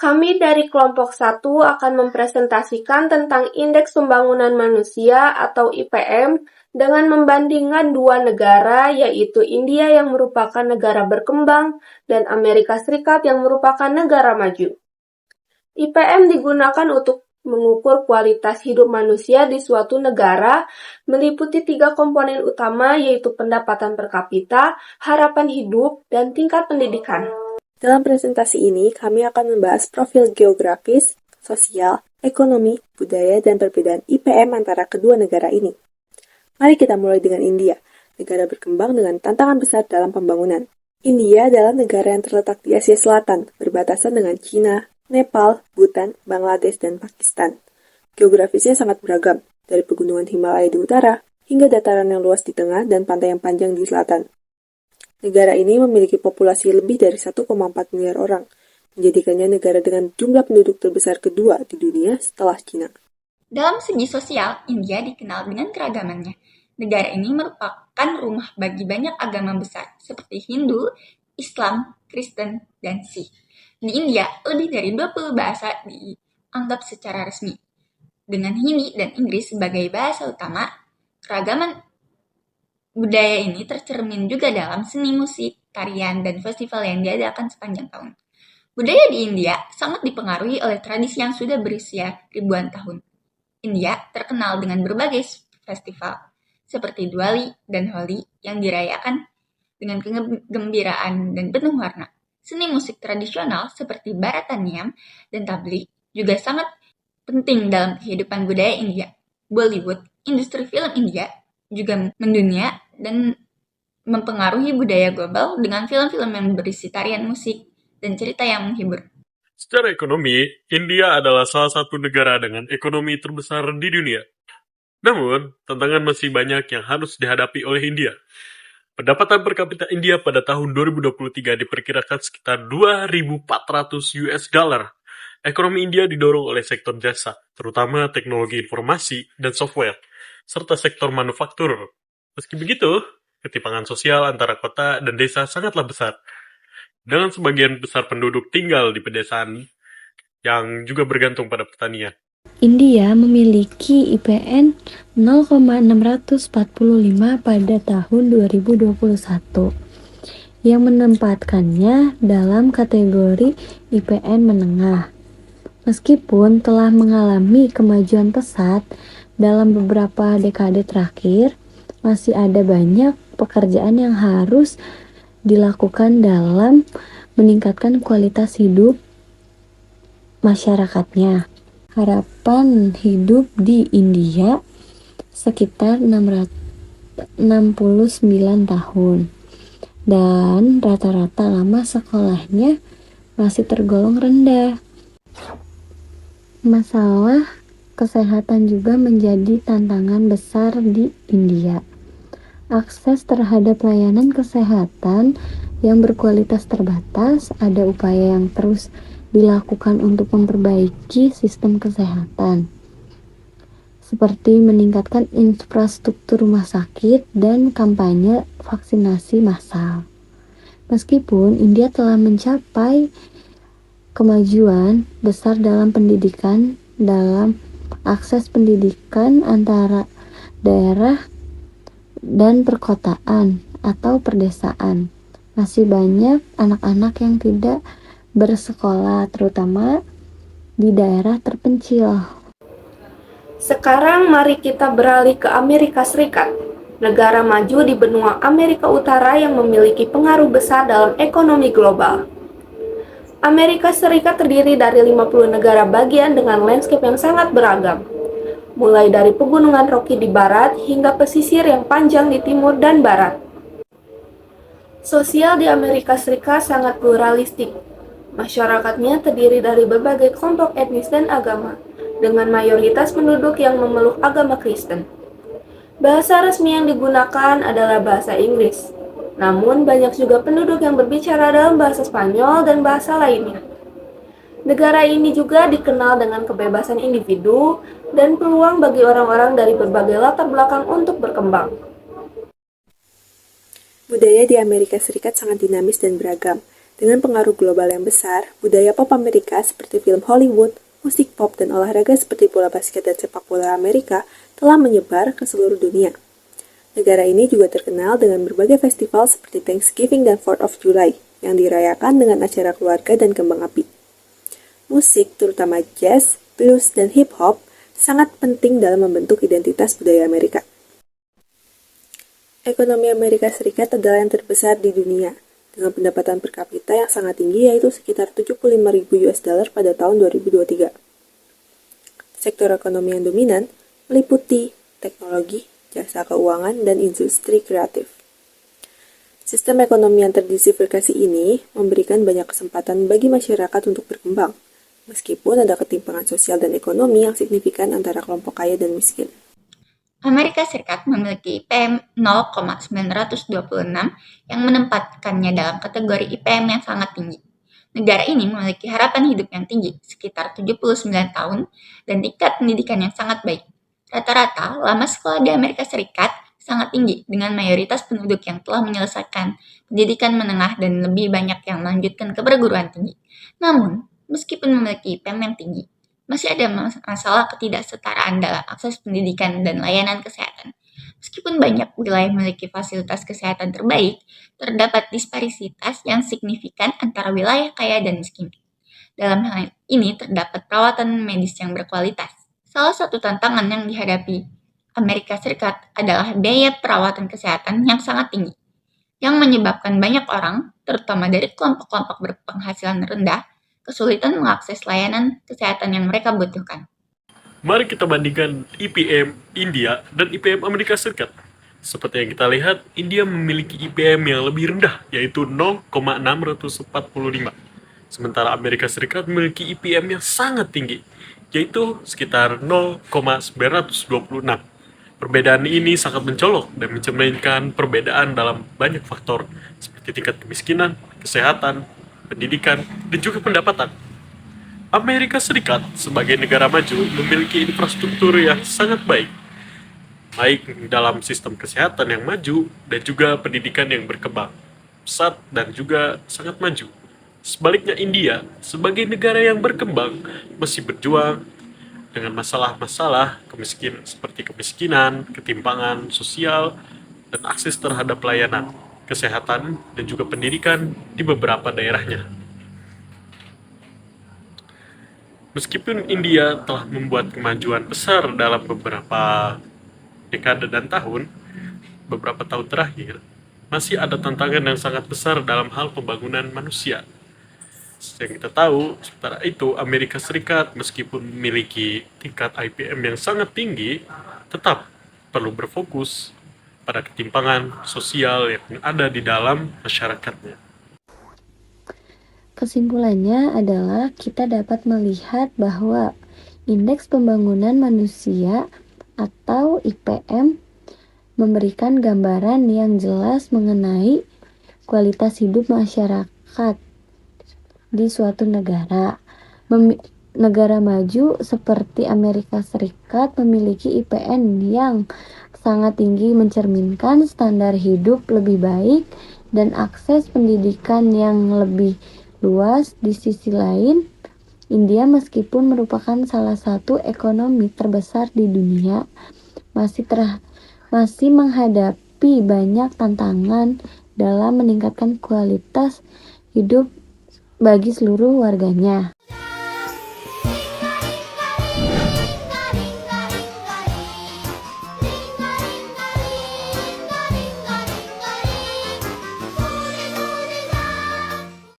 Kami dari kelompok 1 akan mempresentasikan tentang Indeks Pembangunan Manusia atau IPM dengan membandingkan dua negara, yaitu India yang merupakan negara berkembang dan Amerika Serikat yang merupakan negara maju. IPM digunakan untuk mengukur kualitas hidup manusia di suatu negara, meliputi 3 komponen utama, yaitu pendapatan per kapita, harapan hidup, dan tingkat pendidikan. Dalam presentasi ini, kami akan membahas profil geografis, sosial, ekonomi, budaya, dan perbedaan IPM antara kedua negara ini. Mari kita mulai dengan India, negara berkembang dengan tantangan besar dalam pembangunan. India adalah negara yang terletak di Asia Selatan, berbatasan dengan China, Nepal, Bhutan, Bangladesh, dan Pakistan. Geografisnya sangat beragam, dari pegunungan Himalaya di utara, hingga dataran yang luas di tengah dan pantai yang panjang di selatan. Negara ini memiliki populasi lebih dari 1,4 miliar orang, menjadikannya negara dengan jumlah penduduk terbesar kedua di dunia setelah China. Dalam segi sosial, India dikenal dengan keragamannya. Negara ini merupakan rumah bagi banyak agama besar, seperti Hindu, Islam, Kristen, dan Sikh. Di India, lebih dari 20 bahasa dianggap secara resmi. Dengan Hindi dan Inggris sebagai bahasa utama, keragaman budaya ini tercermin juga dalam seni musik, tarian, dan festival yang diadakan sepanjang tahun. Budaya di India sangat dipengaruhi oleh tradisi yang sudah berusia ribuan tahun. India terkenal dengan berbagai festival, seperti Diwali dan Holi yang dirayakan dengan kegembiraan dan penuh warna. Seni musik tradisional seperti Bharatanatyam dan Tablik juga sangat penting dalam kehidupan budaya India. Bollywood, industri film India, juga mendunia dan mempengaruhi budaya global dengan film-film yang berisi tarian musik dan cerita yang menghibur. Secara ekonomi, India adalah salah satu negara dengan ekonomi terbesar di dunia. Namun, tantangan masih banyak yang harus dihadapi oleh India. Pendapatan per kapita India pada tahun 2023 diperkirakan sekitar 2.400 US dollar. Ekonomi India didorong oleh sektor jasa, terutama teknologi informasi dan software, serta sektor manufaktur. Meski begitu, ketimpangan sosial antara kota dan desa sangatlah besar. Dengan sebagian besar penduduk tinggal di pedesaan yang juga bergantung pada pertanian. India memiliki IPN 0,645 pada tahun 2021 yang menempatkannya dalam kategori IPN menengah. Meskipun telah mengalami kemajuan pesat dalam beberapa dekade terakhir, masih ada banyak pekerjaan yang harus dilakukan dalam meningkatkan kualitas hidup masyarakatnya. Harapan hidup di India sekitar 669 tahun dan rata-rata lama sekolahnya masih tergolong rendah. Masalah kesehatan juga menjadi tantangan besar di India. Akses terhadap layanan kesehatan yang berkualitas terbatas, ada upaya yang terus dilakukan untuk memperbaiki sistem kesehatan, seperti meningkatkan infrastruktur rumah sakit dan kampanye vaksinasi massal. Meskipun India telah mencapai kemajuan besar dalam pendidikan, dalam akses pendidikan antara daerah dan perkotaan atau perdesaan, masih banyak anak-anak yang tidak bersekolah, terutama di daerah terpencil. Sekarang mari kita beralih ke Amerika Serikat, negara maju di benua Amerika Utara yang memiliki pengaruh besar dalam ekonomi global. Amerika Serikat terdiri dari 50 negara bagian dengan landscape yang sangat beragam, mulai dari pegunungan Rocky di barat hingga pesisir yang panjang di timur dan barat. Sosial di Amerika Serikat sangat pluralistik. Masyarakatnya terdiri dari berbagai kelompok etnis dan agama, dengan mayoritas penduduk yang memeluk agama Kristen. Bahasa resmi yang digunakan adalah bahasa Inggris. Namun, banyak juga penduduk yang berbicara dalam bahasa Spanyol dan bahasa lainnya. Negara ini juga dikenal dengan kebebasan individu dan peluang bagi orang-orang dari berbagai latar belakang untuk berkembang. Budaya di Amerika Serikat sangat dinamis dan beragam. Dengan pengaruh global yang besar, budaya pop Amerika seperti film Hollywood, musik pop, dan olahraga seperti bola basket dan sepak bola Amerika telah menyebar ke seluruh dunia. Negara ini juga terkenal dengan berbagai festival seperti Thanksgiving dan 4th of July yang dirayakan dengan acara keluarga dan kembang api. Musik, terutama jazz, blues, dan hip-hop, sangat penting dalam membentuk identitas budaya Amerika. Ekonomi Amerika Serikat adalah yang terbesar di dunia, dengan pendapatan per kapita yang sangat tinggi yaitu sekitar 75.000 US dollar pada tahun 2023. Sektor ekonomi yang dominan meliputi teknologi, jasa keuangan, dan industri kreatif. Sistem ekonomi yang terdiversifikasi ini memberikan banyak kesempatan bagi masyarakat untuk berkembang, meskipun ada ketimpangan sosial dan ekonomi yang signifikan antara kelompok kaya dan miskin. Amerika Serikat memiliki IPM 0,926 yang menempatkannya dalam kategori IPM yang sangat tinggi. Negara ini memiliki harapan hidup yang tinggi, sekitar 79 tahun, dan tingkat pendidikan yang sangat baik. Rata-rata, lama sekolah di Amerika Serikat sangat tinggi, dengan mayoritas penduduk yang telah menyelesaikan pendidikan menengah dan lebih banyak yang melanjutkan ke perguruan tinggi. Namun, meskipun memiliki IPM yang tinggi, masih ada masalah ketidaksetaraan dalam akses pendidikan dan layanan kesehatan. Meskipun banyak wilayah memiliki fasilitas kesehatan terbaik, terdapat disparisitas yang signifikan antara wilayah kaya dan miskin. Dalam hal ini terdapat perawatan medis yang berkualitas. Salah satu tantangan yang dihadapi Amerika Serikat adalah biaya perawatan kesehatan yang sangat tinggi, yang menyebabkan banyak orang, terutama dari kelompok-kelompok berpenghasilan rendah, kesulitan mengakses layanan kesehatan yang mereka butuhkan. Mari kita bandingkan IPM India dan IPM Amerika Serikat. Seperti yang kita lihat, India memiliki IPM yang lebih rendah, yaitu 0,645. Sementara Amerika Serikat memiliki IPM yang sangat tinggi, yaitu sekitar 0,926. Perbedaan ini sangat mencolok dan mencerminkan perbedaan dalam banyak faktor, seperti tingkat kemiskinan, kesehatan, pendidikan, dan juga pendapatan. Amerika Serikat sebagai negara maju memiliki infrastruktur yang sangat baik dalam sistem kesehatan yang maju dan juga pendidikan yang berkembang, pesat dan juga sangat maju. Sebaliknya India sebagai negara yang berkembang masih berjuang dengan masalah-masalah seperti kemiskinan, ketimpangan sosial, dan akses terhadap layanan kesehatan, dan juga pendidikan di beberapa daerahnya. Meskipun India telah membuat kemajuan besar dalam beberapa dekade dan beberapa tahun terakhir, masih ada tantangan yang sangat besar dalam hal pembangunan manusia. Yang kita tahu, sementara itu Amerika Serikat meskipun memiliki tingkat IPM yang sangat tinggi, tetap perlu berfokus pada ketimpangan sosial yang ada di dalam masyarakatnya. Kesimpulannya adalah kita dapat melihat bahwa Indeks Pembangunan Manusia atau IPM memberikan gambaran yang jelas mengenai kualitas hidup masyarakat di suatu negara. Negara maju seperti Amerika Serikat memiliki IPM yang sangat tinggi, mencerminkan standar hidup lebih baik dan akses pendidikan yang lebih luas. Di sisi lain, India meskipun merupakan salah satu ekonomi terbesar di dunia, masih menghadapi banyak tantangan dalam meningkatkan kualitas hidup bagi seluruh warganya.